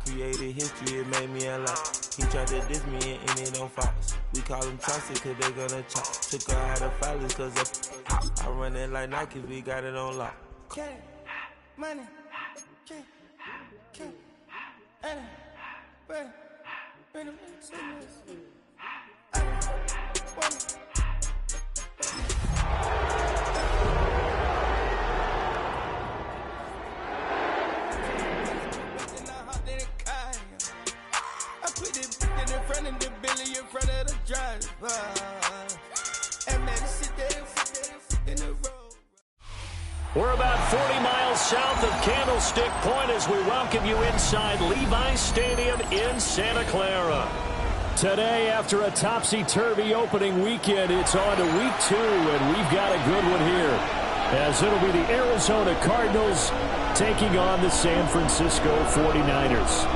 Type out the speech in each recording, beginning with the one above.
created history, it made me a lot. He tried to diss me and it on Fox. We call them Chaucer cause they gonna chop. Took her out of filers cause I run it like Nike, we got it on lock. Cash, money, cash, money, money. I put it in front of the Billy, in front of the driver. And man, sit there in the road. We're about 40 miles south of Candlestick Point as we welcome you inside Levi's Stadium in Santa Clara. Today, after a topsy-turvy opening weekend, it's on to week 2, and we've got a good one here, as it'll be the Arizona Cardinals taking on the San Francisco 49ers.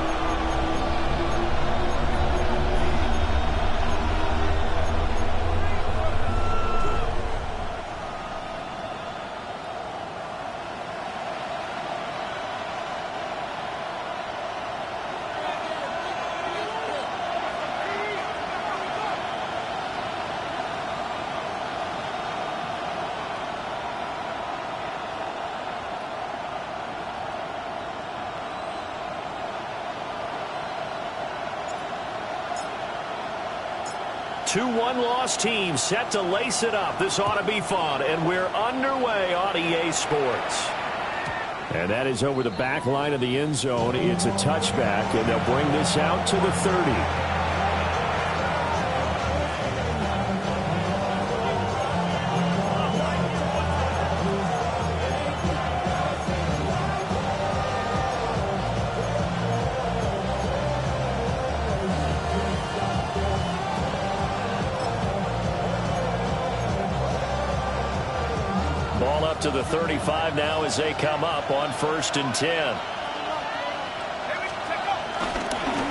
Two one-loss teams set to lace it up. This ought to be fun, and we're underway on EA Sports. And that is over the back line of the end zone. It's a touchback, and they'll bring this out to the 30. Ball up to the 35 now as they come up on 1st and 10.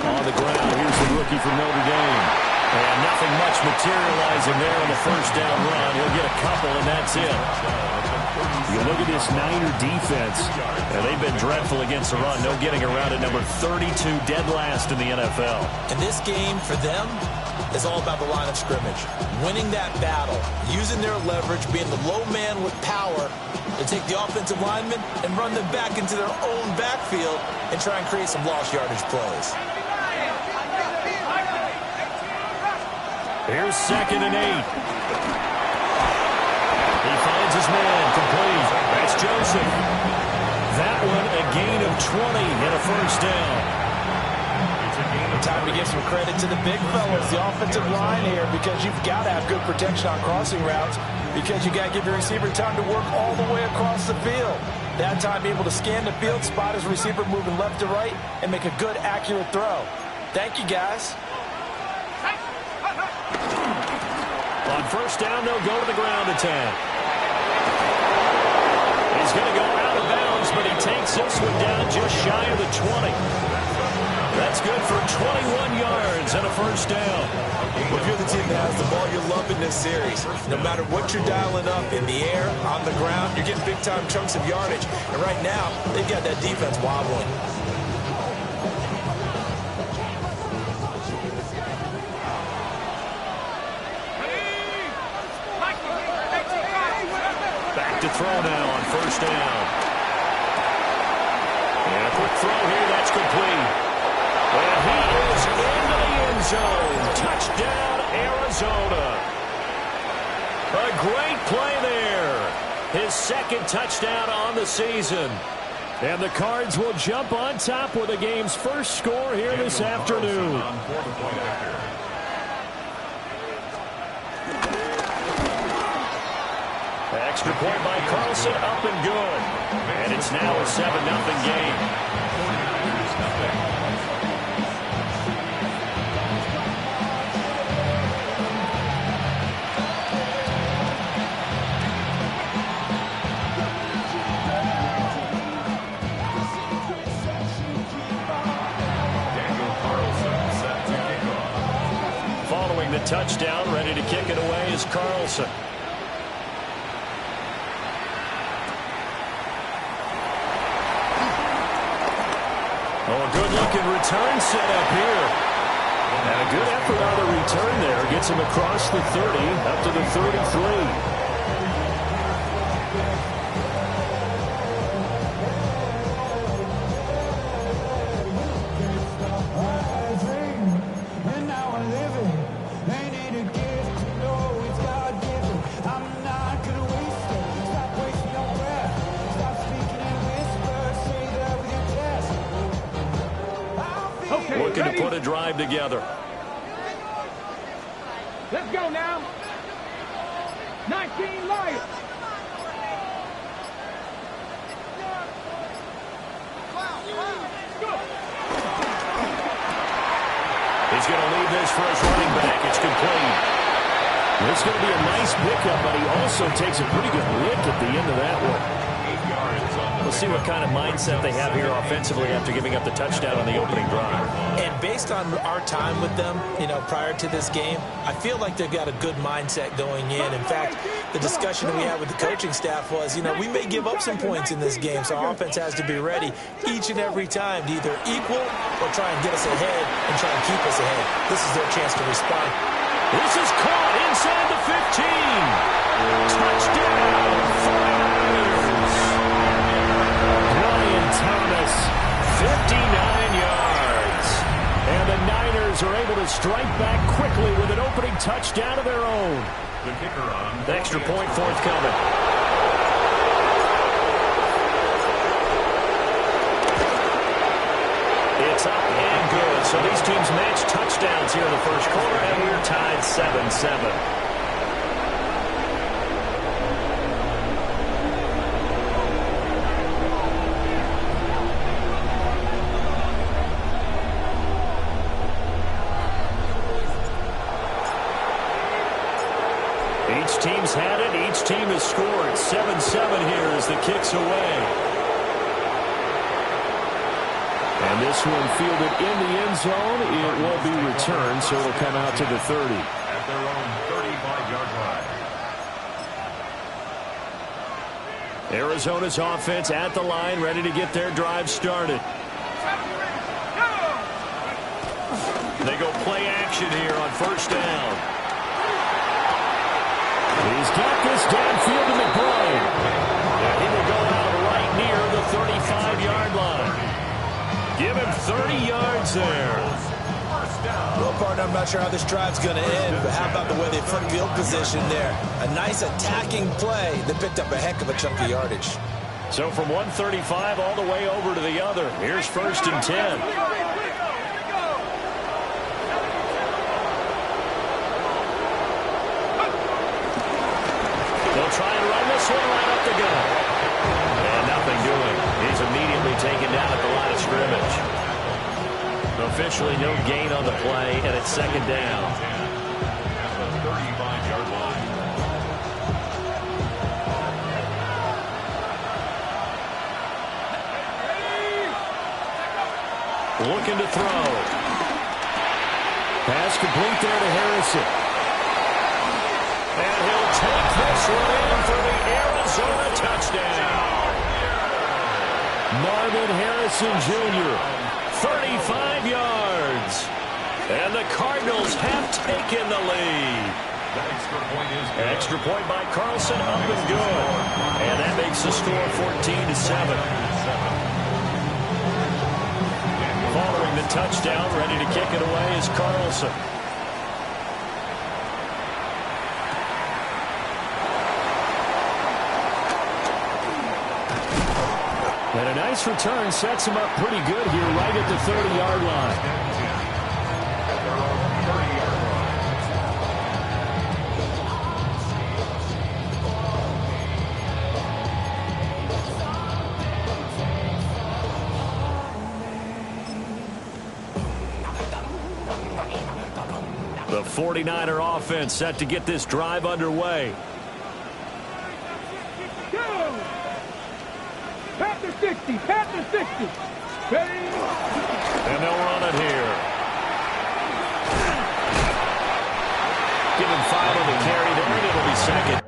On the ground, here's the rookie from Notre Dame. And nothing much materializing there on the first down run. He'll get a couple, and that's it. You look at this Niner defense, and they've been dreadful against the run. No getting around at number 32, dead last in the NFL. And this game, for them, is all about the line of scrimmage. Winning that battle, using their leverage, being the low man with power to take the offensive linemen and run them back into their own backfield and try and create some lost yardage plays. Here's 2nd and 8. He finds his man, complete. That's Joseph. That one a gain of 20 and a first down. Time to give some credit to the big fellas, the offensive line here, because you've got to have good protection on crossing routes, because you got to give your receiver time to work all the way across the field. That time, be able to scan the field, spot his receiver moving left to right, and make a good, accurate throw. Thank you, guys. On first down, they'll go to the ground attack. He's going to go out of bounds, but he takes this one down just shy of the 20. That's good for 21 yards and a first down. If you're the team that has the ball, you're loving this series. No matter what you're dialing up, in the air, on the ground, you're getting big-time chunks of yardage. And right now, they've got that defense wobbling. Back to throw now on first down. And a quick throw here, that's complete. And he is into the end zone. Touchdown, Arizona. A great play there. His 2nd touchdown on the season. And the Cards will jump on top with the game's first score here this afternoon. Extra point by Carlson, up and good. And it's now a 7-0 game. Following the touchdown, ready to kick it away is Carlson. good-looking return set up here. And a good effort on the return there. Gets him across the 30, up to the 33. Looking to put a drive together. Let's go now. 19 Lions. He's going to leave this for his running back. It's complete. It's going to be a nice pickup, but he also takes a pretty good lick at the end of that one. We'll see what kind of mindset they have here offensively after giving up the touchdown on the opening drive. And based on our time with them, prior to this game, I feel like they've got a good mindset going in. In fact, the discussion that we had with the coaching staff was, we may give up some points in this game, so our offense has to be ready each and every time to either equal or try and get us ahead and try and keep us ahead. This is their chance to respond. This is caught inside the 15. Touchdown, 49ers. Brian Thomas, 59 yards. And the Niners are able to strike back quickly with an opening touchdown of their own. The kicker on. The extra point forthcoming. It's up and good. So these teams match touchdowns here in the first quarter, and we're tied 7-7. Each team's had it. Each team has scored. 7-7 here as the kick's away. And this one fielded in the end zone. It will be returned, so it'll come out to the 30. At their own 35-yard line. Arizona's offense at the line, ready to get their drive started. They go play action here on first down. He's got this downfield to McBride. And he will go out right near the 35-yard line. Give him 30 yards there. Well, partner, I'm not sure how this drive's going to end, but how about the way they put field position there? A nice attacking play that picked up a heck of a chunk of yardage. So from 135 all the way over to the other. Here's first and 10. They'll try and run this one right up the gut. And nothing doing. He's immediately taken down at the line of scrimmage. Officially no gain on the play, and it's second down. At the 35-yard line. Looking to throw. Pass complete there to Harrison. And he'll take this one in for the Arizona touchdown. Marvin Harrison Jr., 35 yards. And the Cardinals have taken the lead. That extra point is good. Extra point by Carlson, up and good. And that makes the score 14-7. Following the touchdown, ready to kick it away is Carlson. And a nice return sets him up pretty good here right at the 30-yard line. At their own 30-yard line. The 49er offense set to get this drive underway. Panther 60, Panther 60. Ready? And they'll run it here. Give him 5 on the carry there, and it'll be second.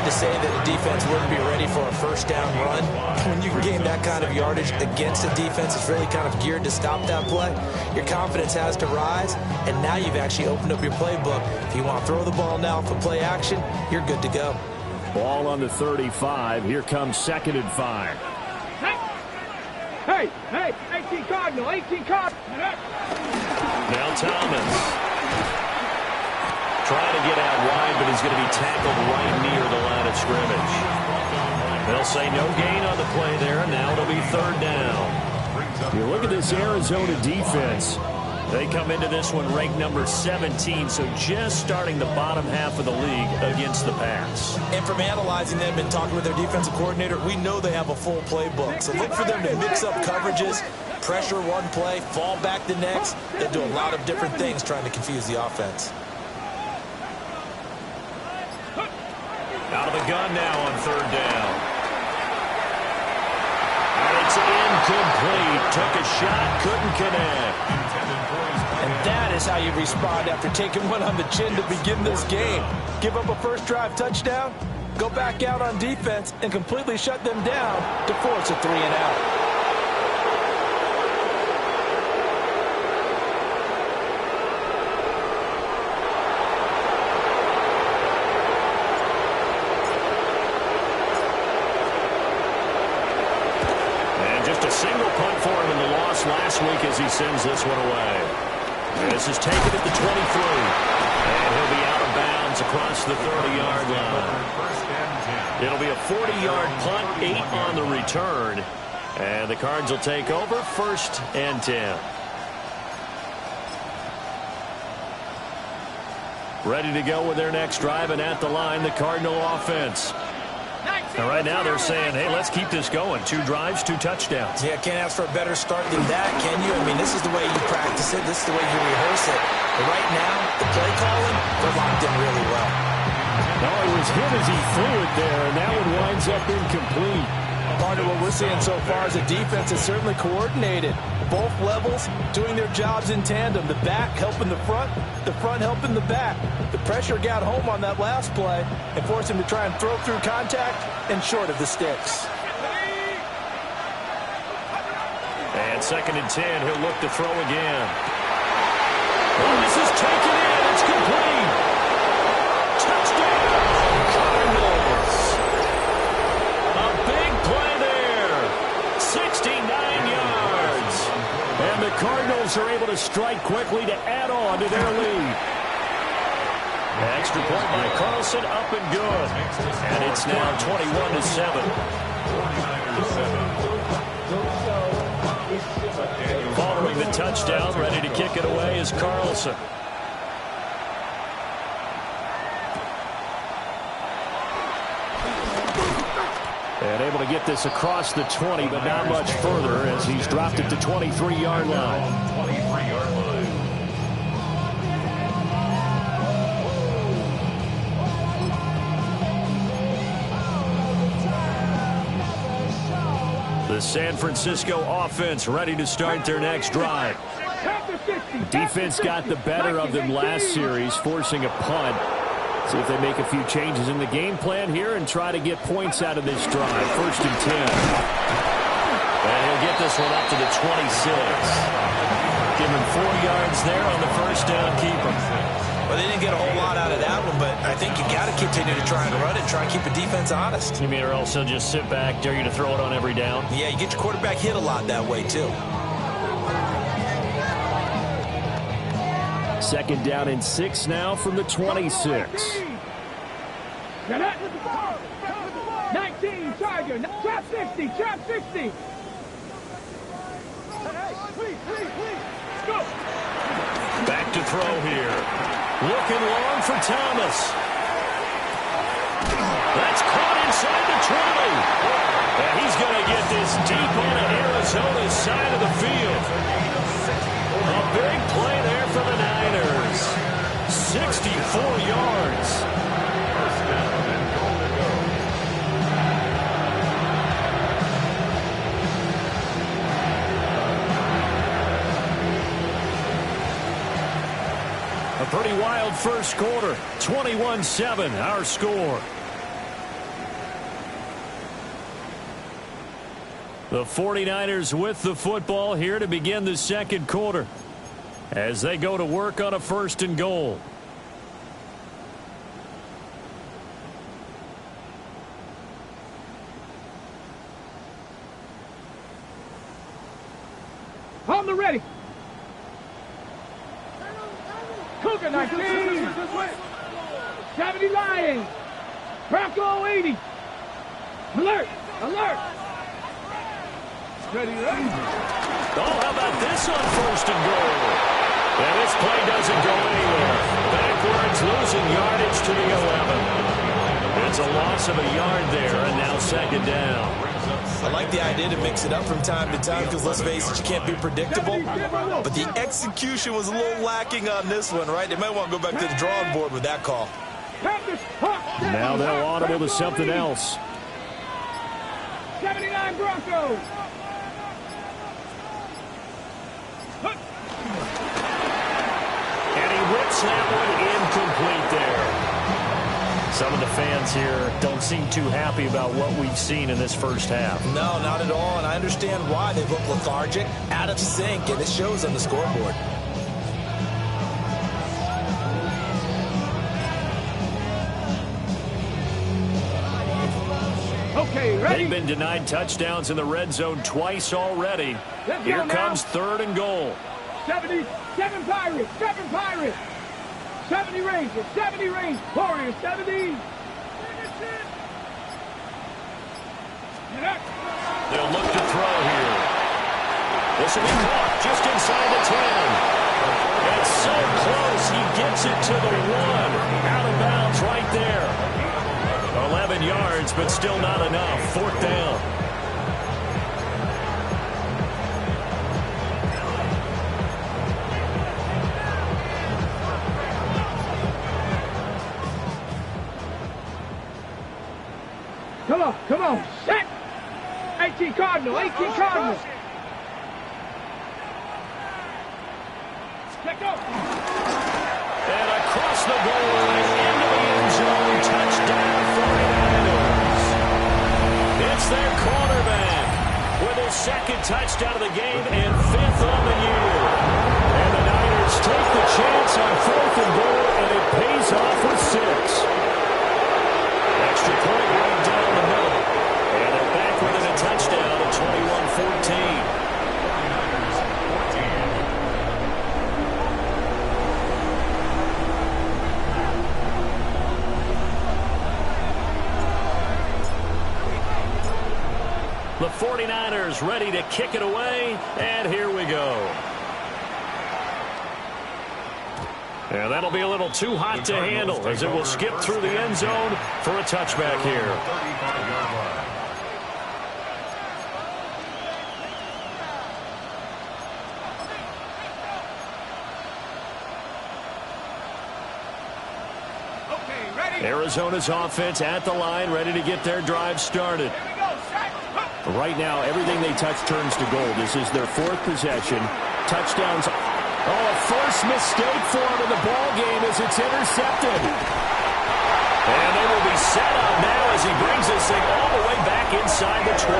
to say that a defense wouldn't be ready for a first down run. When you can gain that kind of yardage against a defense that's really kind of geared to stop that play, your confidence has to rise, and now you've actually opened up your playbook. If you want to throw the ball now for play action, you're good to go. Ball on the 35. Here comes 2nd and 5. Hey, 18 Cardinal, 18 Cardinal. Now Thomas. Trying to get out wide, but he's going to be tackled right near the line of scrimmage. They'll say no gain on the play there. Now it'll be 3rd down. You look at this Arizona defense. They come into this one ranked number 17, so just starting the bottom half of the league against the pass. And from analyzing them and talking with their defensive coordinator, we know they have a full playbook. So look for them to mix up coverages, pressure one play, fall back the next. They'll do a lot of different things trying to confuse the offense. Out of the gun now on 3rd down. And it's incomplete. Took a shot, couldn't connect. And that is how you respond after taking one on the chin to begin this game. Give up a first drive touchdown, go back out on defense, and completely shut them down to force a 3-and-out. Single punt for him in the loss last week as he sends this one away. This is taken at the 23. And he'll be out of bounds across the 30-yard line. It'll be a 40-yard punt, 8 on the return. And the Cards will take over, 1st and 10. Ready to go with their next drive, and at the line, the Cardinal offense. And right now they're saying, hey, let's keep this going. 2 drives, 2 touchdowns. Yeah, can't ask for a better start than that, can you? I mean, this is the way you practice it. This is the way you rehearse it. But right now, the play calling, they're locked in really well. No, it was him as he threw it there, and that one winds up incomplete. Part of what we're seeing so far is the defense is certainly coordinated. Both levels doing their jobs in tandem. The back helping the front helping the back. The pressure got home on that last play and forced him to try and throw through contact and short of the sticks. And 2nd and 10, he'll look to throw again. Oh, this is taken in. It's complete. Touchdown, Cardinals. A big play there. 69 yards. And the Cardinals are able to strike quickly to add on to their lead. Extra point by Carlson, up and good. And it's now 21-7. Following the touchdown, ready to kick it away is Carlson. And able to get this across the 20, but not much further as he's dropped it to 23-yard line. 23-yard line. The San Francisco offense ready to start their next drive. Defense got the better of them last series, forcing a punt. See if they make a few changes in the game plan here and try to get points out of this drive. 1st and 10. And he'll get this one up to the 26. Give him 4 yards there on the 1st down keeper. Well, they didn't get a whole lot out of that one, but I think you got to continue to try and run it, try and keep the defense honest. You mean, or else he'll just sit back, dare you to throw it on every down? Yeah, you get your quarterback hit a lot that way, too. 2nd down and 6 now from the 26. 19, Tiger, trap 60, trap 60. Go. Back to throw here. Looking long for Thomas. That's caught inside the 20. And he's going to get this deep onto Arizona's side of the field. A big play there for the Niners. 64 yards. First down and goal to go. A pretty wild first quarter. 21-7, our score. The 49ers with the football here to begin the second quarter as they go to work on a 1st and goal. On the ready. Cougar 19. 70 Lions. Bronco 80. Alert. Alert. Ready, ready. Oh, how about this on 1st and goal? And this play doesn't go anywhere. Backwards, losing yardage to the 11. It's a loss of a yard there, and now 2nd down. I like the idea to mix it up from time to time because, let's face it, you can't be predictable. But the execution was a little lacking on this one, right? They might want to go back to the drawing board with that call. Now they'll audible to something else. 79 Broncos. And he rips that one incomplete there. Some of the fans here don't seem too happy about what we've seen in this first half. No, not at all, and I understand why. They look lethargic, out of sync, and it shows on the scoreboard. Okay, ready? They've been denied touchdowns in the red zone twice already. Here comes 3rd and goal. 70, 7 Pirates, 7 Pirates. 70 Rangers, 70 Rangers. Warriors, 70. They'll look to throw here. This will be caught just inside the 10. It's so close, he gets it to the 1. Out of bounds right there. 11 yards, but still not enough. 4th down. Come on, set! 18 Cardinal, 18 Cardinal. Check go. And across the goal line into the end zone, touchdown 49ers. It's their quarterback with his 2nd touchdown of the game and 5th on the year. And the Niners take the chance on 4th and goal, and it pays off with 6. Extra point right down the middle. And they're back within a touchdown at 21-14. The 49ers ready to kick it away, and here we go. And that'll be a little too hot to handle as it will skip through the end zone for a touchback here. Okay, ready? Arizona's offense at the line, ready to get their drive started. Right now, everything they touch turns to gold. This is their 4th possession. Touchdowns. Oh, a first mistake for him in the ball game as it's intercepted. And they will be set up now as he brings this thing all the way back inside the 20.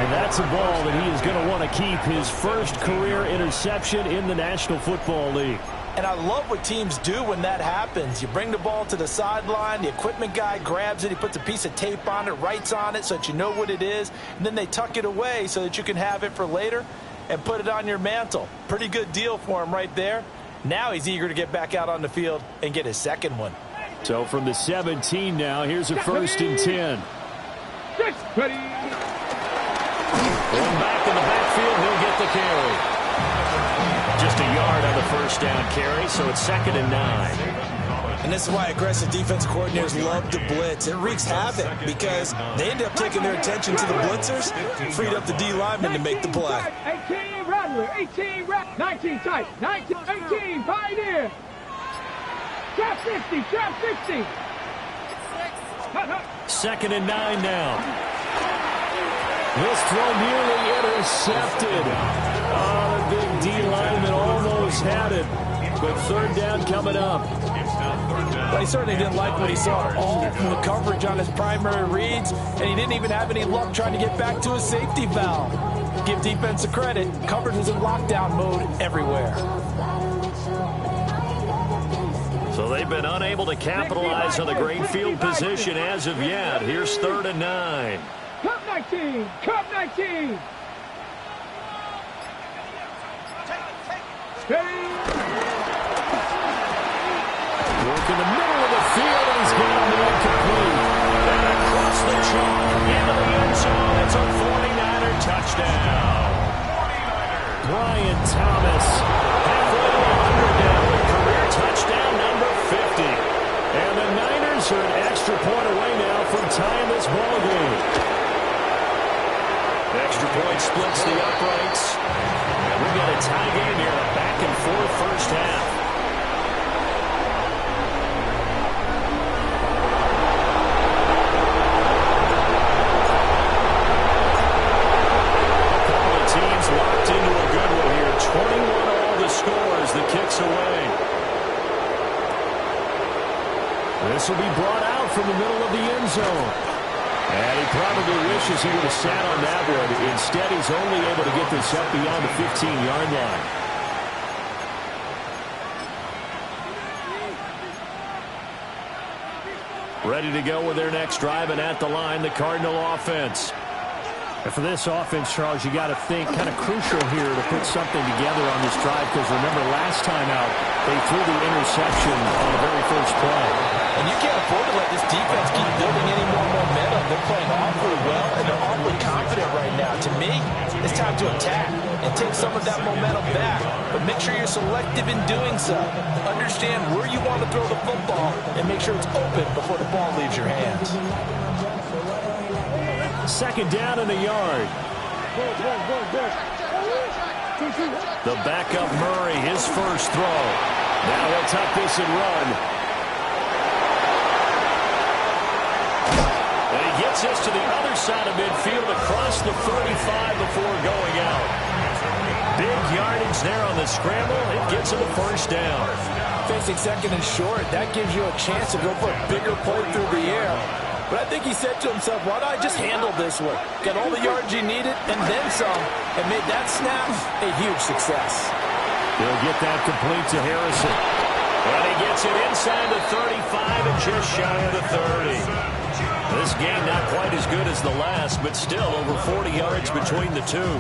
And that's a ball that he is going to want to keep, his first career interception in the National Football League. And I love what teams do when that happens. You bring the ball to the sideline, the equipment guy grabs it, he puts a piece of tape on it, writes on it so that you know what it is, and then they tuck it away so that you can have it for later and put it on your mantle. Pretty good deal for him right there. Now he's eager to get back out on the field and get his 2nd one. So from the 17 now, here's a 1st and 10. Ready? Going back in the backfield, he'll get the carry. Just a yard on the 1st down carry, so it's 2nd and 9. And this is why aggressive defense coordinators love to blitz. It wreaks havoc because they end up taking their attention to the blitzers, freed up the D lineman to make the play. 18 Rattler, 18 Rattler, 19 tight, 19, 18 Pioneer. Trap 60, trap 60. 2nd and 9 now. This throw nearly intercepted. Oh, the big D lineman almost had it. But third down coming up. Well, he certainly didn't like what he saw all from the coverage on his primary reads, and he didn't even have any luck trying to get back to his safety valve. Give defense a credit. Coverage was in lockdown mode everywhere. So they've been unable to capitalize on the great field position as of yet. Here's 3rd and 9. Cup 19! Cup 19! Work in the middle of the field, and he's got him incomplete. And across the chalk, into the end zone, it's a 49er touchdown. Brian Thomas, halfway to 100 now, with career touchdown number 50. And the Niners are an extra point away now from tying this ball game. Extra point splits the uprights. And we got a tie game here, a back-and-forth first half. A couple of teams locked into a good one here. 21 all the scores, the kicks away. This will be brought out from the middle of the end zone. And he probably wishes he would have sat on that one. Instead, he's only able to get this up beyond the 15-yard line. Ready to go with their next drive, and at the line, the Cardinal offense. And for this offense, Charles, you got to think kind of crucial here to put something together on this drive, because remember last time out, they threw the interception on the very first play. And you can't afford to let this defense keep building any more momentum. They're playing awfully well, and they're awfully confident right now. To me, it's time to attack and take some of that momentum back. But make sure you're selective in doing so. Understand where you want to throw the football and make sure it's open before the ball leaves your hands. Second down in the yard. The backup Murray, his first throw. Now he'll tuck this and run. And he gets this to the other side of midfield across the 35 before going out. Big yardage there on the scramble. It gets him a first down. Facing second and short, that gives you a chance to go for a bigger play through the air. But I think he said to himself, why don't I just handle this one? Got all the yards you needed and then some, and made that snap a huge success. He'll get that complete to Harrison. And he gets it inside the 35 and just shy of the 30. This game not quite as good as the last, but still over 40 yards between the two.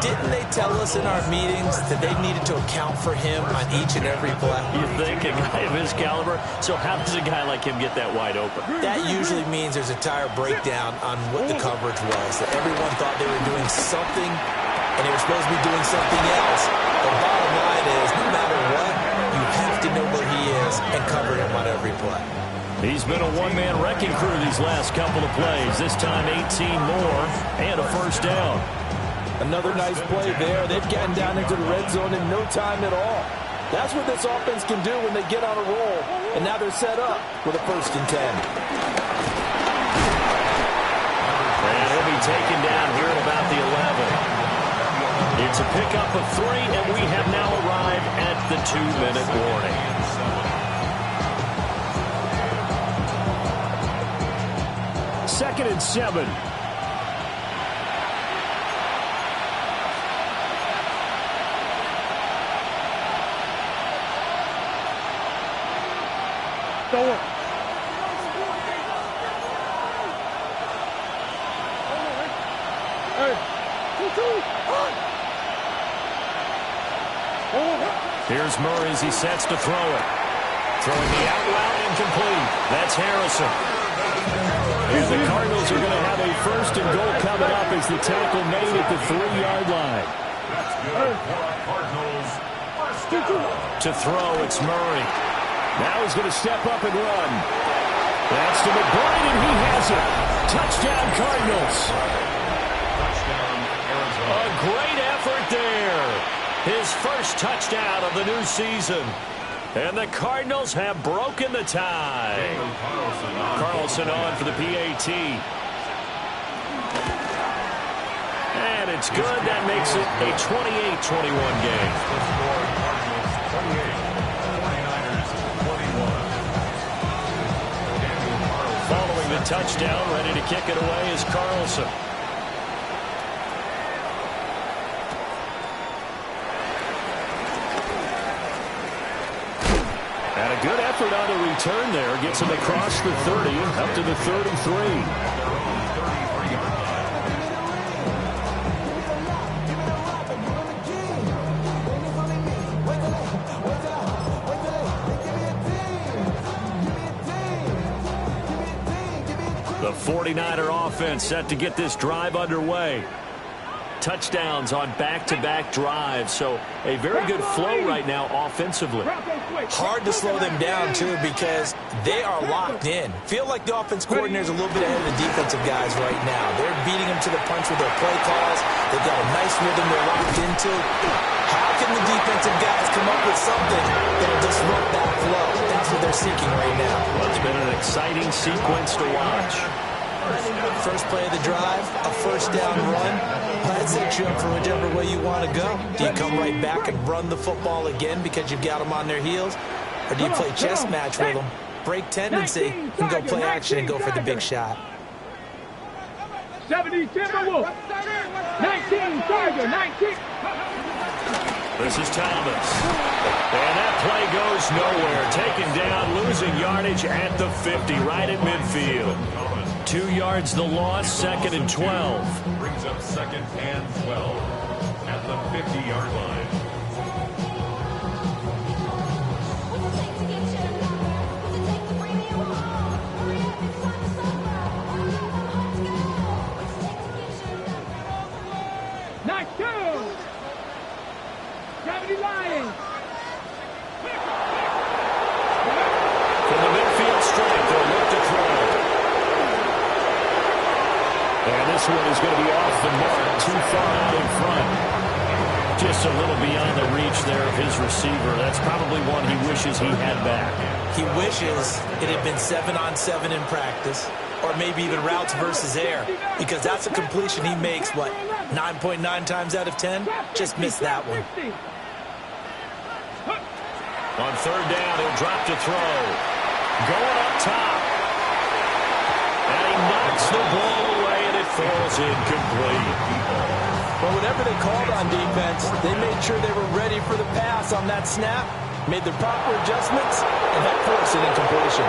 Didn't they tell us in our meetings that they needed to account for him on each and every play? You think a guy of his caliber? So how does a guy like him get that wide open? That usually means there's a tire breakdown on what the coverage was. That everyone thought they were doing something, and they were supposed to be doing something else. The bottom line is, no matter what, you have to know where he is and cover him on every play. He's been a one-man wrecking crew these last couple of plays. This time 18 more and a first down. Another nice play there. They've gotten down into the red zone in no time at all. That's what this offense can do when they get on a roll. And now they're set up with a 1st and 10. And he'll be taken down here at about the 11. It's a pickup of 3, and we have now arrived at the 2-minute warning. Second and 7. Throw it. Here's Murray as he sets to throw it. Throwing the out route incomplete. That's Harrison. And the Cardinals are going to have a 1st and goal coming up as the tackle made at the 3-yard line. To throw, it's Murray. Now he's going to step up and run. That's to McBride, and he has it. Touchdown, Cardinals. A great effort there. His first touchdown of the new season. And the Cardinals have broken the tie. Carlson on for the PAT. And it's good. That makes it a 28-21 game. Following the touchdown, ready to kick it away is Carlson. And a good effort on the return there. Gets him across the 30, up to the 33. The 49er offense set to get this drive underway. Touchdowns on back-to-back drives, so a very good flow right now offensively. Hard to slow them down, too, because they are locked in. Feel like the offense coordinator is a little bit ahead of the defensive guys right now. They're beating them to the punch with their play calls. They've got a nice rhythm they're locked into. How can the defensive guys come up with something that'll disrupt that flow? That's what they're seeking right now. Well, it's been an exciting sequence to watch. First play of the drive, a first down run. That sets you up for whichever way you want to go. Do you come right back and run the football again because you've got them on their heels? Or do you play chess match with them, break tendency, and go play action and go for the big shot? 70 Timberwolves. 19 Tiger. 19. This is Thomas. And that play goes nowhere. Taken down, losing yardage at the 50, right at midfield. 2 yards the loss, 2nd and 12. Brings up 2nd and 12 at the 50-yard line. Nice two. 70 Lions. From the midfield strike, they'll look to throw. And this one is going to be off the mark, too far out in front. Just a little beyond the reach there of his receiver. That's probably one he wishes he had back. He wishes it had been 7-on-7 in practice, or maybe even routes versus air, because that's a completion he makes, what, 9.9 times out of 10? Just missed that one. On 3rd down, he'll drop to throw. Going up top. And he knocks the ball away, and it falls incomplete. Well, whatever they called on defense, they made sure they were ready for the pass on that snap, made the proper adjustments, and that forced an incompletion.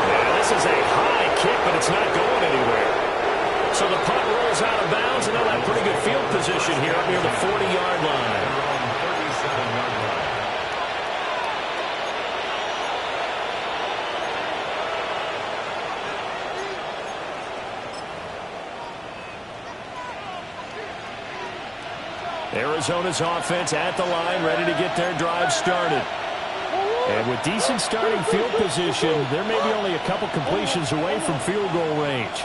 Yeah, this is a high kick, but it's not going anywhere. So the punt rolls out of bounds, and they'll have pretty good field position here up near the 40-yard line. Arizona's offense at the line, ready to get their drive started. And with decent starting field position, they're maybe only a couple completions away from field goal range.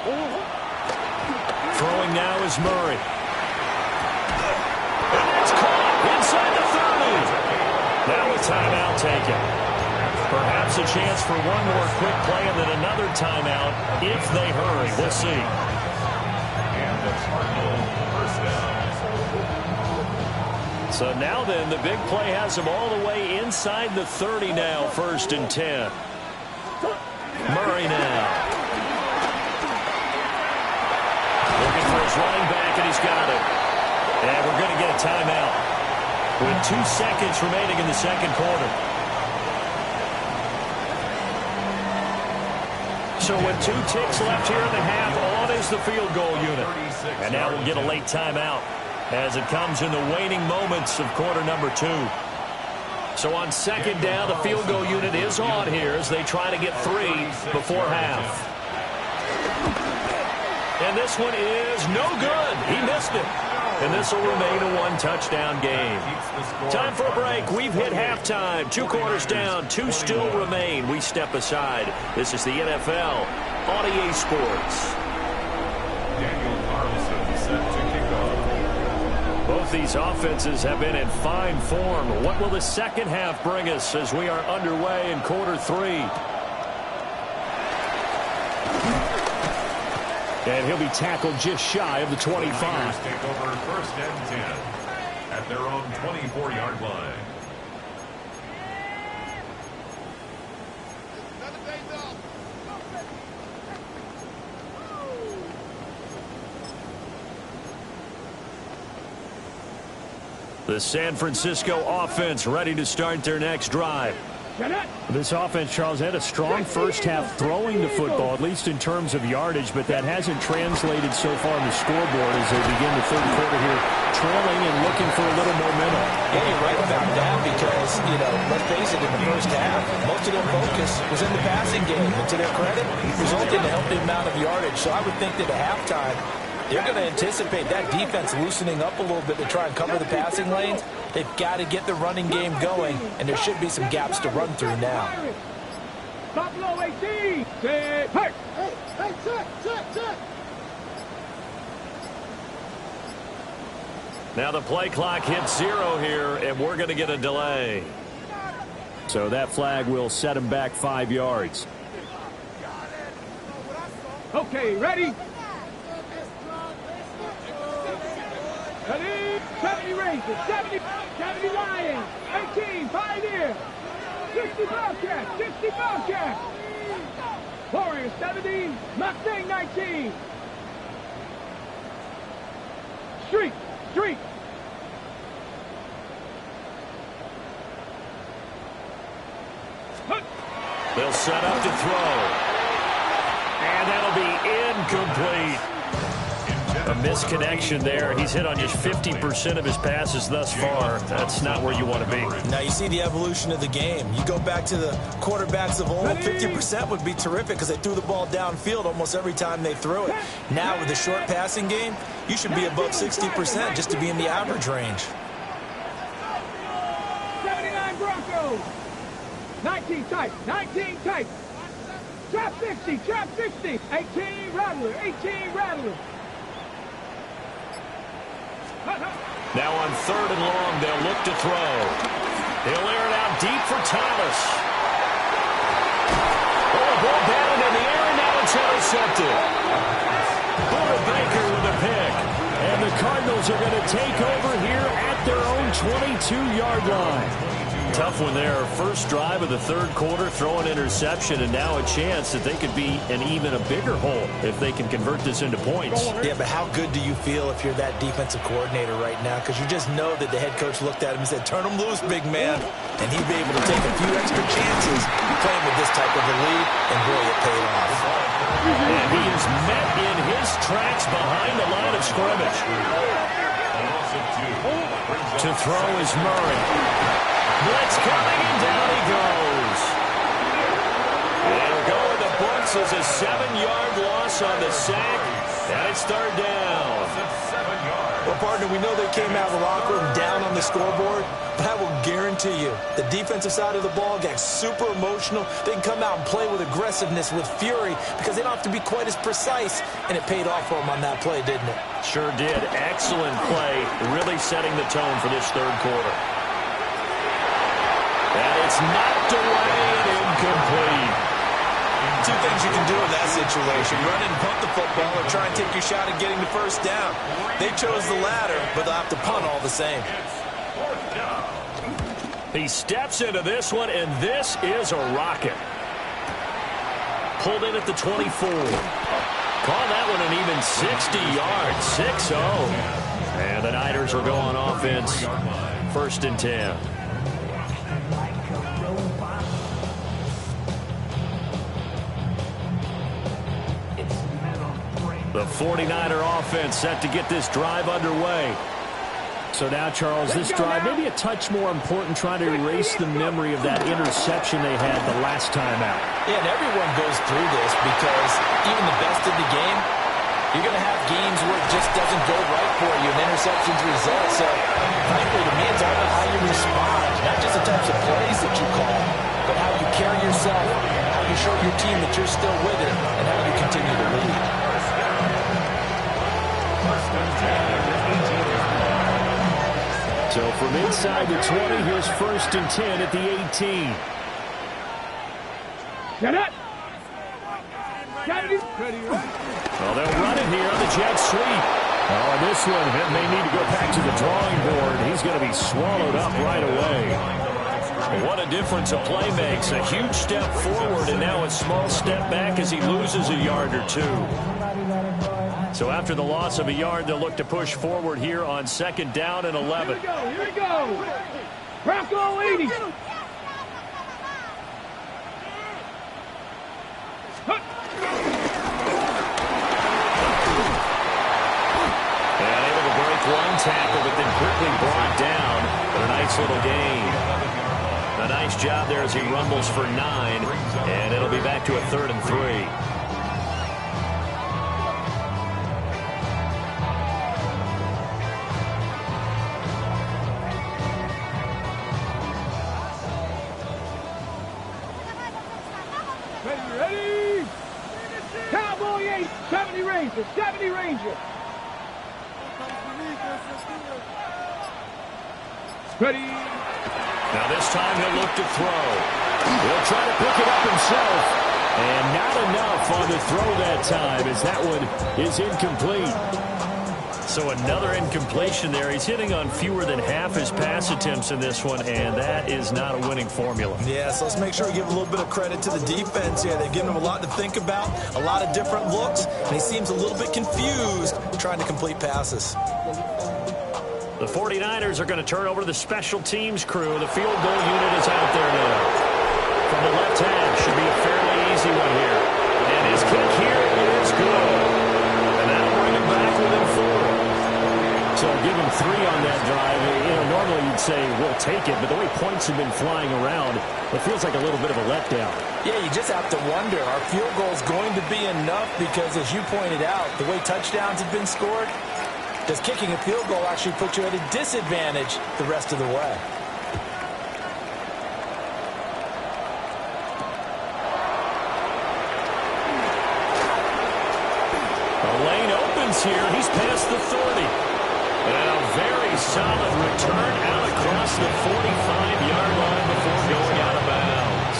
Throwing now is Murray. And it's caught inside the 30. Now a timeout taken. Perhaps a chance for one more quick play and then another timeout if they hurry. We'll see. And the Cardinal first down. So now then, the big play has him all the way inside the 30 now, 1st and 10. Murray now. Looking for his running back, and he's got it. And we're going to get a timeout with 2 seconds remaining in the 2nd quarter. So with 2 ticks left here in the half, on is the field goal unit. And now we'll get a late timeout as it comes in the waning moments of quarter number 2. So on 2nd down, the field goal unit is on here as they try to get 3 before half. And this one is no good. He missed it. And this will remain a 1-touchdown game. Time for a break. We've hit halftime. 2 quarters down. 2 still remain. We step aside. This is the NFL on EA Sports. Daniel Carlson set to kick off. Both these offenses have been in fine form. What will the second half bring us as we are underway in quarter 3? And he'll be tackled just shy of the 25. Niners take over 1st and 10 at their own 24-yard line. The San Francisco offense ready to start their next drive. This offense, Charles, had a strong first half throwing the football, at least in terms of yardage, but that hasn't translated so far on the scoreboard as they begin the third quarter here, trailing and looking for a little momentum. Yeah, you're right about that because, let's face it, in the first half, most of their focus was in the passing game. And to their credit, resulted in a healthy amount of yardage. So I would think that at halftime, they're going to anticipate that defense loosening up a little bit to try and cover the passing lanes. They've got to get the running game going, and there should be some gaps to run through now. Buffalo 18. Hey, check. Now the play clock hits 0 here, and we're going to get a delay. So that flag will set him back 5 yards. Okay, ready? Ready? 70 Rangers, 70 Lions, 18 Pioneer, 60 Bobcats, 60 Bobcats, Warriors 70, Mustang 19, Street. They'll set up to throw. And that'll be incomplete. A misconnection there. He's hit on just 50% of his passes thus far. That's not where you want to be. Now you see the evolution of the game. You go back to the quarterbacks of old, 50% would be terrific because they threw the ball downfield almost every time they threw it. Now with the short passing game, you should be above 60% just to be in the average range. 79 Broncos, 19 tight, trap 60, 18 Rattler. Now on 3rd and long, they'll look to throw. He'll air it out deep for Thomas. Oh, ball batted in the air, and now it's intercepted. Buda Baker with a pick. And the Cardinals are going to take over here at their own 22-yard line. Tough one there. First drive of the third quarter, throw an interception, and now a chance that they could be an even a bigger hole if they can convert this into points. Yeah, but how good do you feel if you're that defensive coordinator right now? Because you just know that the head coach looked at him and said, turn him loose, big man. And he'd be able to take a few extra chances playing with this type of a lead, and boy, it paid off. And he is met in his tracks behind the line of scrimmage. To throw is Murray. Blitz coming, and down he goes. It'll go in the books as a 7-yard loss on the sack, and it's third down. Well, partner, we know they came out of the locker room down on the scoreboard, but I will guarantee you the defensive side of the ball got super emotional. They can come out and play with aggressiveness, with fury, because they don't have to be quite as precise, and it paid off for them on that play, didn't it? Sure did. Excellent play, really setting the tone for this third quarter. And it's knocked away and incomplete. Two things you can do in that situation: run and punt the football, or try and take your shot at getting the first down. They chose the latter, but they'll have to punt all the same. He steps into this one, and this is a rocket. Pulled in at the 24. Call that one an even 60 yards, 6-0. And the Niners will go on offense, 1st and 10. The 49er offense set to get this drive underway. So now, Charles, this drive maybe a touch more important, trying to erase the memory of that interception they had the last time out. Yeah, and everyone goes through this because even the best of the game, you're going to have games where it just doesn't go right for you and interceptions result. So, frankly, to me, it's all about how you respond, not just the types of plays that you call, but how you carry yourself, how you show your team that you're still with it, and how you continue to lead. So from inside the 20, here's 1st and 10 at the 18. Get it! Ready, right? Well, they'll run it here on the jet sweep. Oh, and this one may need to go back to the drawing board. He's going to be swallowed up right away. What a difference a play makes. A huge step forward and now a small step back as he loses a yard or two. So after the loss of a yard, they'll look to push forward here on 2nd down and 11. Here we go. Bronco 80. One tackle, but then quickly brought down. But a nice little gain. A nice job there as he rumbles for 9. And it'll be back to a 3rd and 3. Ready? Cowboy 8, 70 Ranger, 70 Ranger. Ready. Now this time he'll look to throw. He'll try to pick it up himself. And not enough on the throw that time as that one is incomplete. So another incompletion there. He's hitting on fewer than half his pass attempts in this one, and that is not a winning formula. Yeah, so let's make sure we give a little bit of credit to the defense here. They've given him a lot to think about, a lot of different looks, and he seems a little bit confused trying to complete passes. The 49ers are going to turn over to the special teams crew. The field goal unit is out there now. From the left half, should be a fairly easy one here. And his kick here is good. And that'll bring him back within 4. So give him 3 on that drive. You know, normally you'd say we'll take it, but the way points have been flying around, it feels like a little bit of a letdown. Yeah, you just have to wonder, are field goals going to be enough? Because as you pointed out, the way touchdowns have been scored, does kicking a field goal actually put you at a disadvantage the rest of the way? The lane opens here. He's past the 30. And a very solid return out across the 45-yard line before going out of bounds.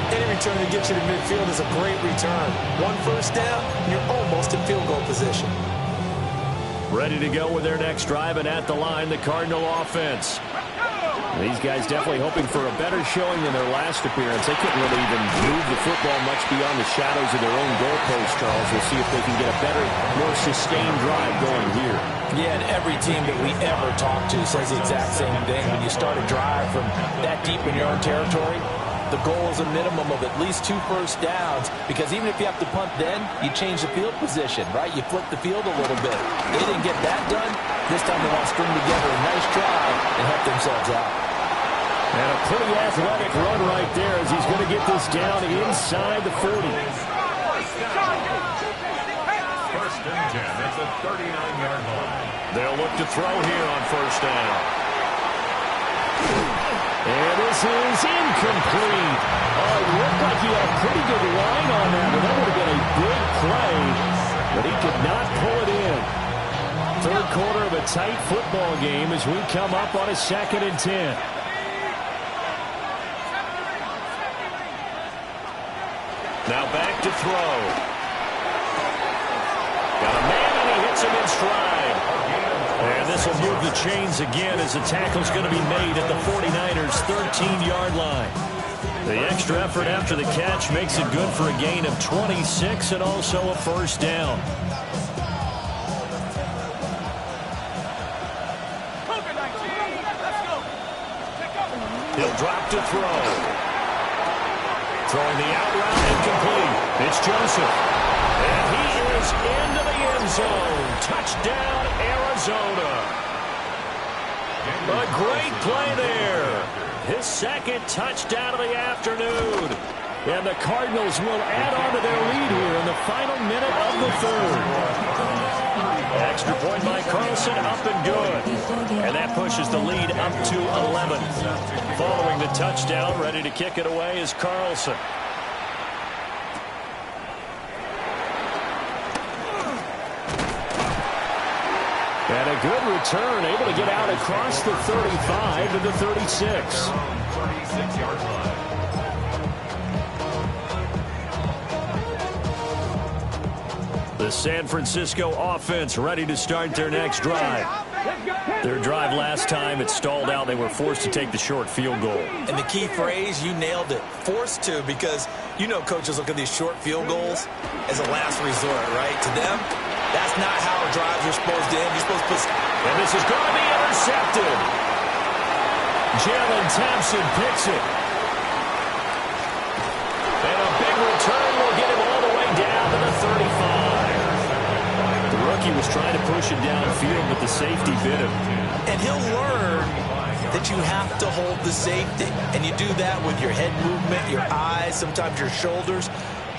Any return that gets you to midfield is a great return. 1 first down, and you're almost in field goal position. Ready to go with their next drive, and at the line, the Cardinal offense. These guys definitely hoping for a better showing than their last appearance. They couldn't really even move the football much beyond the shadows of their own goalpost, Charles. We'll see if they can get a better, more sustained drive going here. Yeah, and every team that we ever talk to says the exact same thing. When you start a drive from that deep in your own territory, the goal is a minimum of at least 2 first downs, because even if you have to punt then, you change the field position, right? You flip the field a little bit. They didn't get that done. This time they want to string together a nice drive and help themselves out. And a pretty athletic run right there as he's going to get this down inside the 40. First and 10 at the 39-yard line. They'll look to throw here on 1st down. And this is incomplete. Oh, it looked like he had a pretty good line on that, but that would have been a big play, but he could not pull it in. 3rd quarter of a tight football game as we come up on a 2nd and 10. Now back to throw. Got a man, and he hits him in stride. And this will move the chains again as the tackle's going to be made at the 49ers' 13-yard line. The extra effort after the catch makes it good for a gain of 26 and also a 1st down. He'll drop to throw. Throwing the out route, incomplete. It's Joseph. And he is into the end zone. Touchdown, Arizona. A great play there. His 2nd touchdown of the afternoon. And the Cardinals will add on to their lead here in the final minute of the 3rd. Extra point by Carlson, up and good. And that pushes the lead up to 11. Following the touchdown, ready to kick it away is Carlson. And a good return, able to get out across the 35 to the 36. 36-yard line. San Francisco offense ready to start their next drive. Their drive last time, it stalled out. They were forced to take the short field goal. And the key phrase, you nailed it, forced to, because you know coaches look at these short field goals as a last resort, right? To them, that's not how drives are supposed to end. You're supposed to put... And this is going to be intercepted. Jalen Thompson picks it. And a big return will get him all the way down to the 35. The rookie was trying to push it downfield, but the safety bit him. And he'll learn that you have to hold the safety. And you do that with your head movement, your eyes, sometimes your shoulders.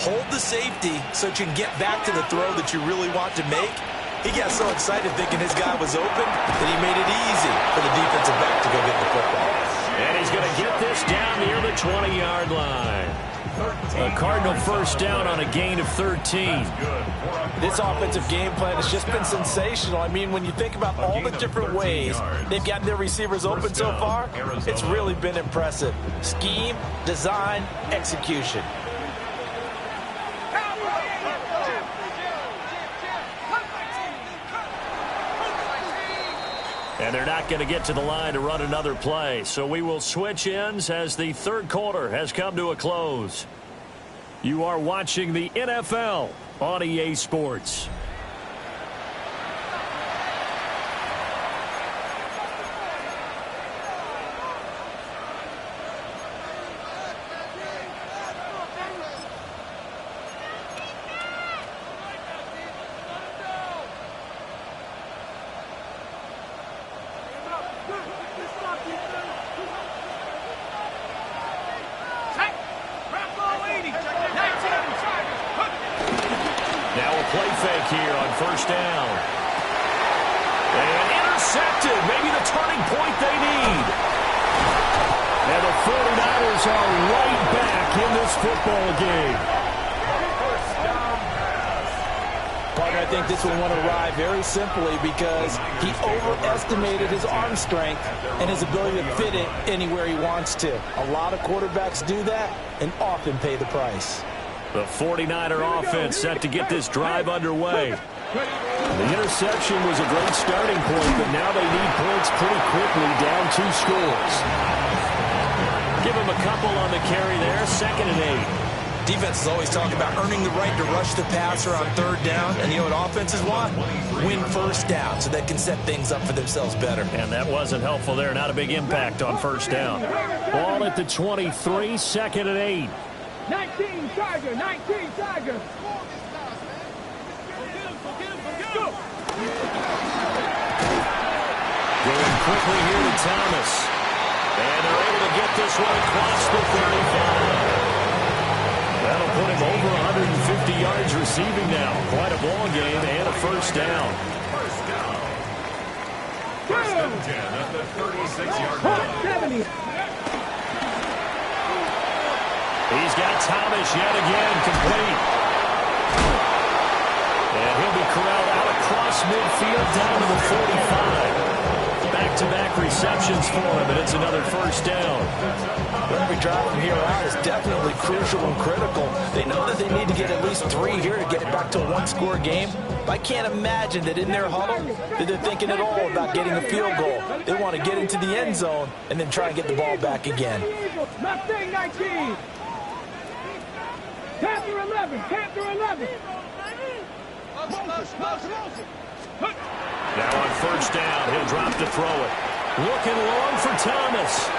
Hold the safety so that you can get back to the throw that you really want to make. He got so excited thinking his guy was open that he made it easy for the defensive back to go get the football. And he's going to get this down near the 20-yard line. A Cardinal first down on a gain of 13. This offensive game plan has just been sensational. I mean, when you think about all the different ways they've gotten their receivers open so far, it's really been impressive. Scheme, design, execution. And they're not going to get to the line to run another play. So we will switch ends as the third quarter has come to a close. You are watching the NFL on EA Sports. Play fake here on first down. And intercepted. Maybe the turning point they need. And the 49ers are right back in this football game. Partner, I think this one won't arrive very simply because he overestimated his arm strength and his ability to fit it anywhere he wants to. A lot of quarterbacks do that and often pay the price. The 49er offense set to get this drive underway. The interception was a great starting point, but now they need points pretty quickly, down 2 scores. Give them a couple on the carry there, 2nd and 8. Defense is always talking about earning the right to rush the passer on 3rd down, and you know what offenses want? Win first down so they can set things up for themselves better. And that wasn't helpful there, not a big impact on first down. Ball at the 23, 2nd and 8. 19 Tiger, 19 Tiger. Go. Going quickly here to Thomas. And they're able to get this one across the 35. That'll put him over 150 yards receiving now. Quite a ball game and a first down. First and 10 at the 36-yard line. 70. He's got Thomas yet again complete. And he'll be corralled out across midfield down to the 45. Back-to-back receptions for him, and it's another first down. Every drive from here out is definitely crucial and critical. They know that they need to get at least 3 here to get it back to a 1-score game. But I can't imagine that in their huddle that they're thinking at all about getting a field goal. They want to get into the end zone and then try and get the ball back again. Mustang 19. Panther 11, Panther 11. Now on first down, he'll drop to throw it. Looking long for Thomas.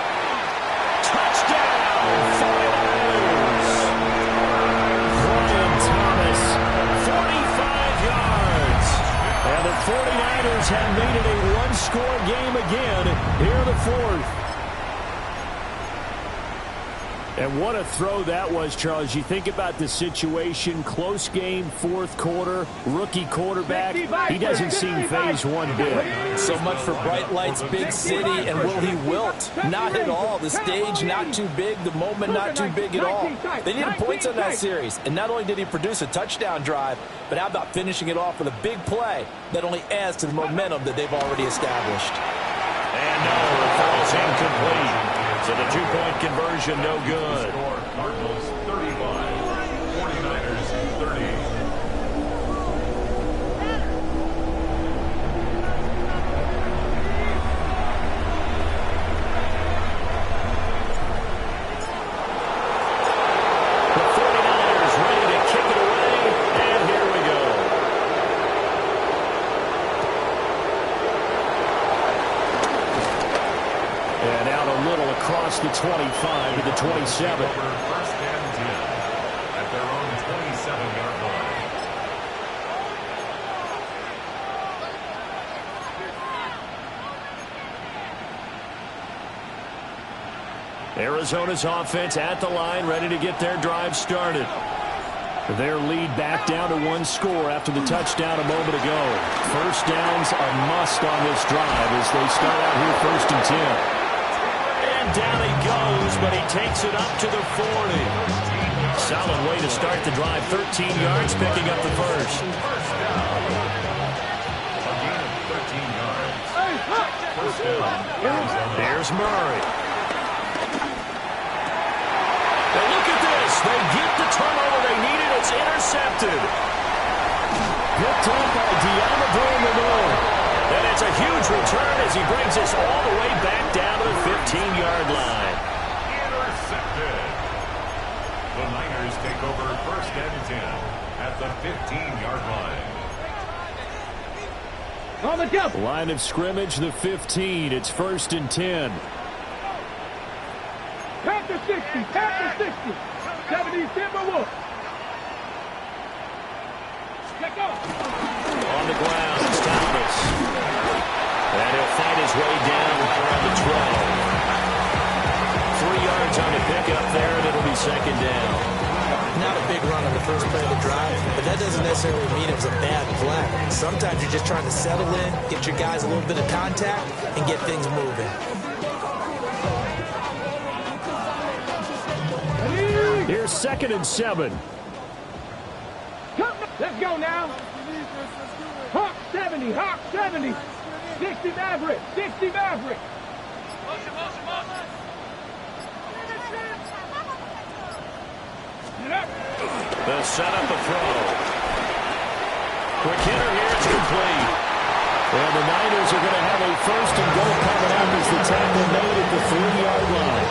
Touchdown, 49ers. Brian Thomas, 45 yards. And the 49ers have made it a 1-score game again here in the 4th. And what a throw that was, Charles. You think about the situation, close game, 4th quarter, rookie quarterback. He doesn't seem phased one bit. So much for bright lights, big city, and will he wilt? Not at all. The stage not too big, the moment not too big at all. They needed points on that series. And not only did he produce a touchdown drive, but how about finishing it off with a big play that only adds to the momentum that they've already established. And no, the throw is incomplete. So the 2-point conversion, no good. Cardinals 35, 49ers 30. across the 25 to the 27. First and 10 at their own 27-yard line. Arizona's offense at the line, ready to get their drive started. Their lead back down to one score after the touchdown a moment ago. First down's a must on this drive as they start out here first and 10. And down he goes, but he takes it up to the 40. Solid way to start the drive. 13 yards, picking up the first. First down. A gain of 13 yards. First down, Arizona. There's Murray. And look at this. They get the turnover they needed. It's intercepted. Picked up by Diamondre Renault. And it's a huge return as he brings us all the way back down to the 15-yard line. Intercepted. The Niners take over first and 10 at the 15-yard line. On the jump. Line of scrimmage, the 15. It's first and 10. Panther 60. Panther 60. 70 Timberwolves. Check out. On the ground, it's Thomas. And he'll find his way down around the 12. 3 yards on the pickup there, and it'll be second down. Not a big run on the first play of the drive, but that doesn't necessarily mean it was a bad play. Sometimes you're just trying to settle in, get your guys a little bit of contact, and get things moving. Here's second and 7. Let's go now. Hawk 70. Hawk 70. 60 Maverick. 60 Maverick. They'll set up the throw. Quick hitter here. It's complete. And the Niners are going to have a first and goal coming up as the tackle made at the 3-yard line.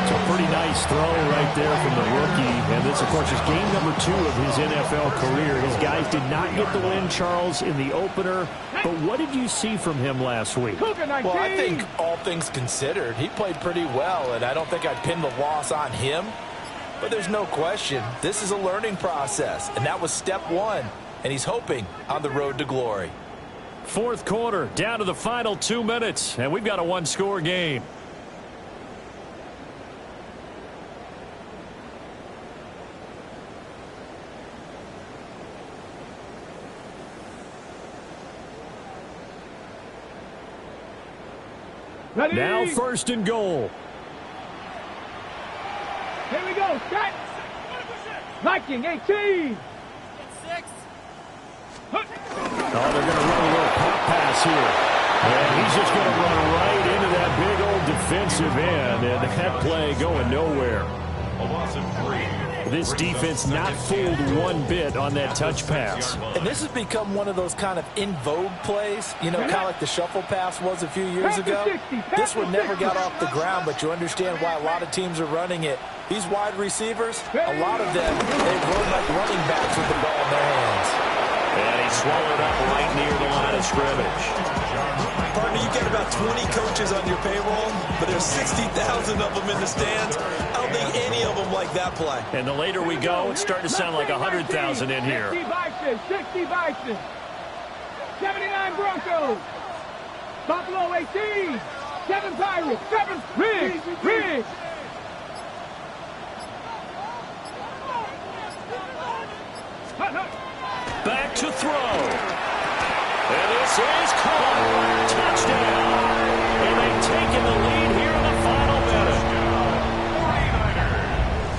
It's a pretty nice throw right there from the rookie. And this, of course, is game number 2 of his NFL career. His guys did not get the win, Charles, in the opener. But what did you see from him last week? Well, I think all things considered, he played pretty well, and I don't think I'd pin the loss on him. But there's no question, this is a learning process, and that was step 1. And he's hoping on the road to glory. Fourth quarter, down to the final 2 minutes, and we've got a one-score game. Ready? Now first and goal. Here we go. Set. Viking 18. Oh, they're going to run a little pop pass here. And he's just going to run right into that big old defensive end. And that play going nowhere. A loss of 3. This defense not fooled one bit on that touch pass. And this has become one of those kind of in vogue plays, you know, kind of like the shuffle pass was a few years ago. This one never got off the ground, but you understand why a lot of teams are running it. These wide receivers, a lot of them, they run like running backs with the ball in their hands. And he swallowed up right near the line of scrimmage. Partner, you get about 20 coaches on your payroll, but there's 60,000 of them in the stands. I don't think any of them like that play. And the later we go, it's starting to sound like 100,000 in here. 60 Bison, 60 Bison. 79 Broncos. Buffalo 18. 7 Pirates. 7 Riggs. Back to throw. And this is caught. Touchdown. And they've taken the lead here in the final minute.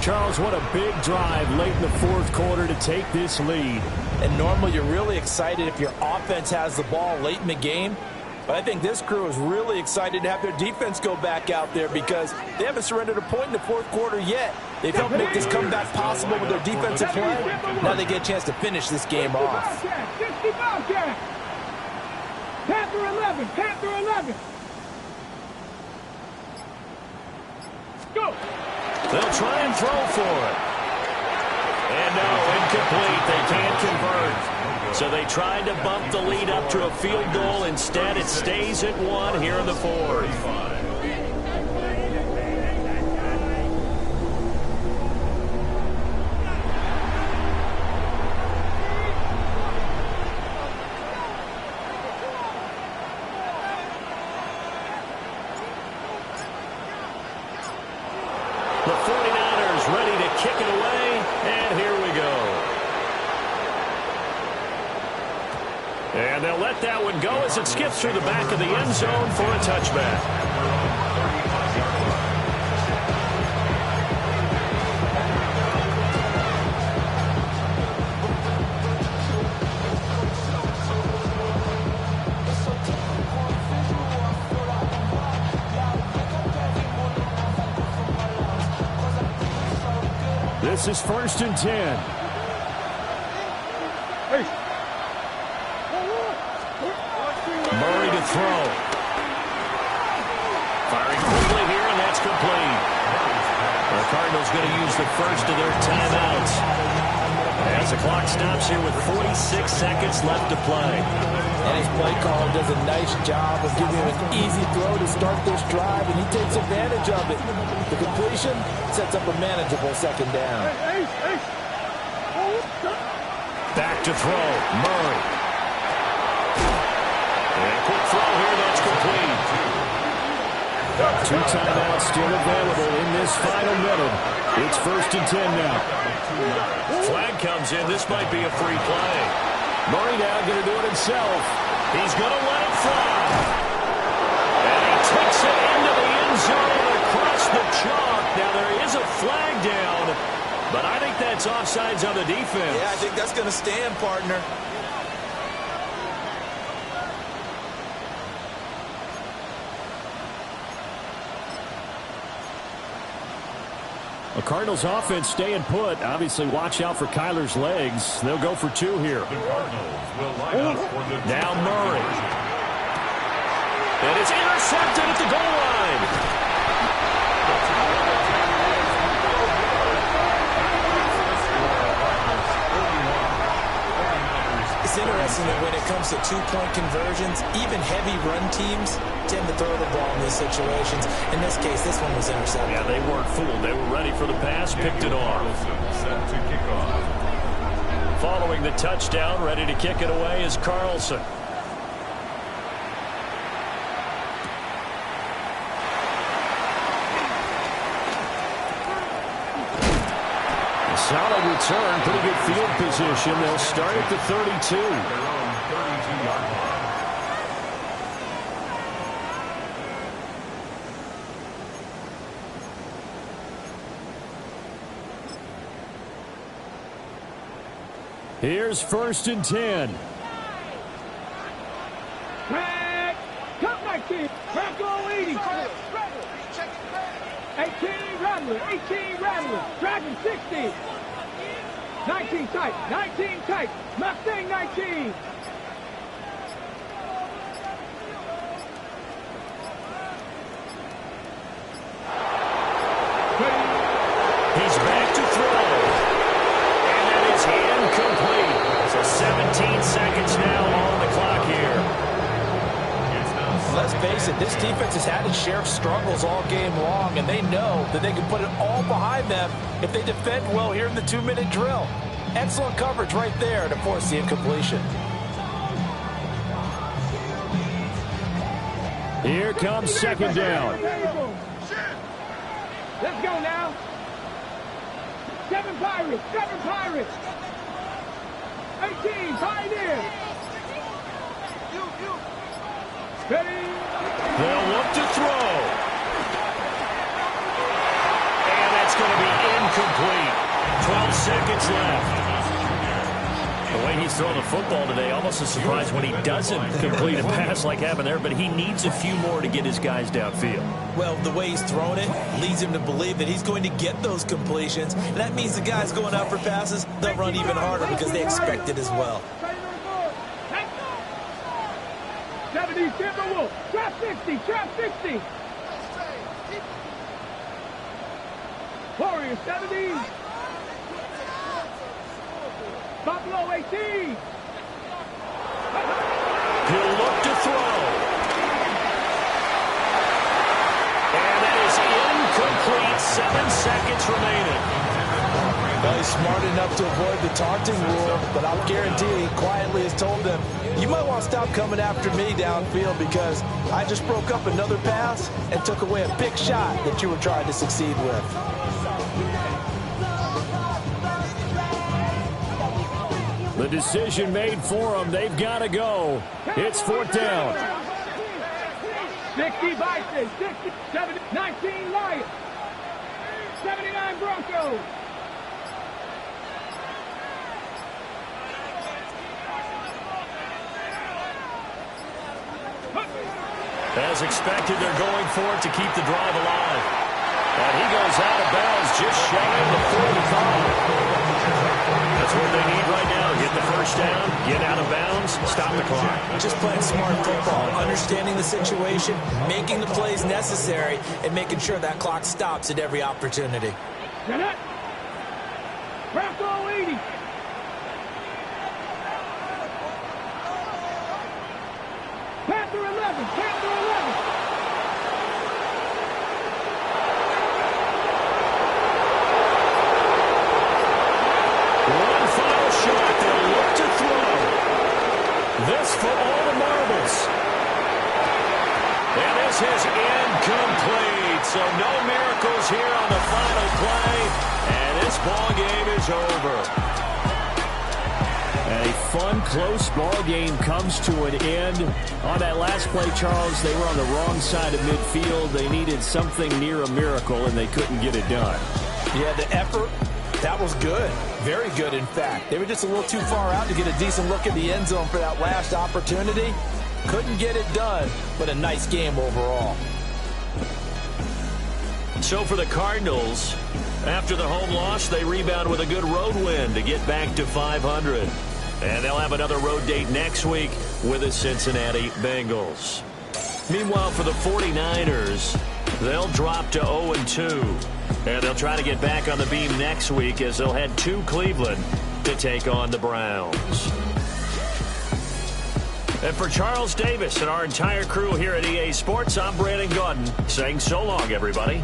Charles, what a big drive late in the fourth quarter to take this lead. And normally you're really excited if your offense has the ball late in the game. But I think this crew is really excited to have their defense go back out there because they haven't surrendered a point in the fourth quarter yet. They've helped make this comeback possible with their defensive play. Now they get a chance to finish this game off. 60 Bobcat. Panther 11. Panther 11. Go. They'll try and throw for it. And no, incomplete. They can't convert. So they tried to bump the lead up to a field goal. Instead, it stays at 1 here in the fourth. The 49ers ready to kick it away, and here we go. And they'll let that one go as it skips through the back of the end zone for a touchback. This is 1st and 10. Murray to throw. Firing quickly here, and that's complete. The Cardinals going to use the first of their timeouts as the clock stops here with 46 seconds left to play. And his play caller does a nice job of giving him an easy throw to start this drive, and he takes advantage of it. The completion sets up a manageable second down. Back to throw. Murray. And a quick throw here. That's complete. 2 timeouts still available in this final minute. It's 1st and 10 now. Flag comes in. This might be a free play. Murray now going to do it himself. He's going to let it fly. And he takes it into the end zone across the chalk. Now there is a flag down, but I think that's offsides on the defense. Yeah, I think that's going to stand, partner. The Cardinals offense staying put. Obviously, watch out for Kyler's legs. They'll go for 2 here. The Cardinals will line up for the now Murray. And it's intercepted at the goal line. It's interesting that when it comes to 2-point conversions, even heavy run teams tend to throw the ball in these situations. In this case, this one was intercepted. Yeah, they weren't fooled. They were ready for the pass, picked it off. set to kick off. Following the touchdown, ready to kick it away is Carlson. Solid return, pretty good field position. They'll start at the 32. Their own 32-yard line. Here's 1st and 10. Back. Come 19. Back goal 80. 18 Rattler. 18 Rattler. Dragon 60. 19 tight. 19 tight. Mustang 19. He's back to throw. And that is incomplete. So 17 seconds now on the clock here. Let's face it, this defense has had its share of struggles all game long, and they know that they can put it all behind them if they defend well here in the 2-minute drill. Excellent coverage right there to force the incompletion. Here comes 2nd down. Let's go now. 7 Pirates. 7 Pirates. 18 Pioneer. They'll look to throw. And that's going to be incomplete. 12 seconds left. The way he's throwing the football today, almost a surprise when he doesn't complete a pass like happened there, but he needs a few more to get his guys downfield. Well, the way he's thrown it leads him to believe that he's going to get those completions. And that means the guys going out for passes, they'll run even harder because they expect it as well. 70 Timberwolf. Trap 60. Trap 60. Warriors 70. Buffalo 18. He'll look to throw. And that is incomplete. 7 seconds remaining. Well, he's smart enough to avoid the taunting rule, but I'll guarantee he quietly has told them, you might want to stop coming after me downfield because I just broke up another pass and took away a big shot that you were trying to succeed with. The decision made for them. They've got to go. It's 4th down. 60 Bison, 60, 70, 19 Lions, 79 Broncos. As expected, they're going for it to keep the drive alive. And he goes out of bounds just shy of the 45. That's what they need right now. Get the first down, get out of bounds, stop the clock. Just playing smart football, understanding the situation, making the plays necessary, and making sure that clock stops at every opportunity. Get it. Bronco 80. Panther 11, Panther 11. One final shot. They'll look to throw. This for all the marbles. And this is incomplete. So no miracles here on the final play. And this ball game is over. A fun, close ball game comes to an end. On that last play, Charles, they were on the wrong side of midfield. They needed something near a miracle, and they couldn't get it done. Yeah, the effort, that was good. Very good, in fact. They were just a little too far out to get a decent look at the end zone for that last opportunity. Couldn't get it done, but a nice game overall. So for the Cardinals, after the home loss, they rebound with a good road win to get back to 500. And they'll have another road date next week with the Cincinnati Bengals. Meanwhile, for the 49ers, they'll drop to 0-2. And they'll try to get back on the beam next week as they'll head to Cleveland to take on the Browns. And for Charles Davis and our entire crew here at EA Sports, I'm Brandon Gaudin saying so long, everybody.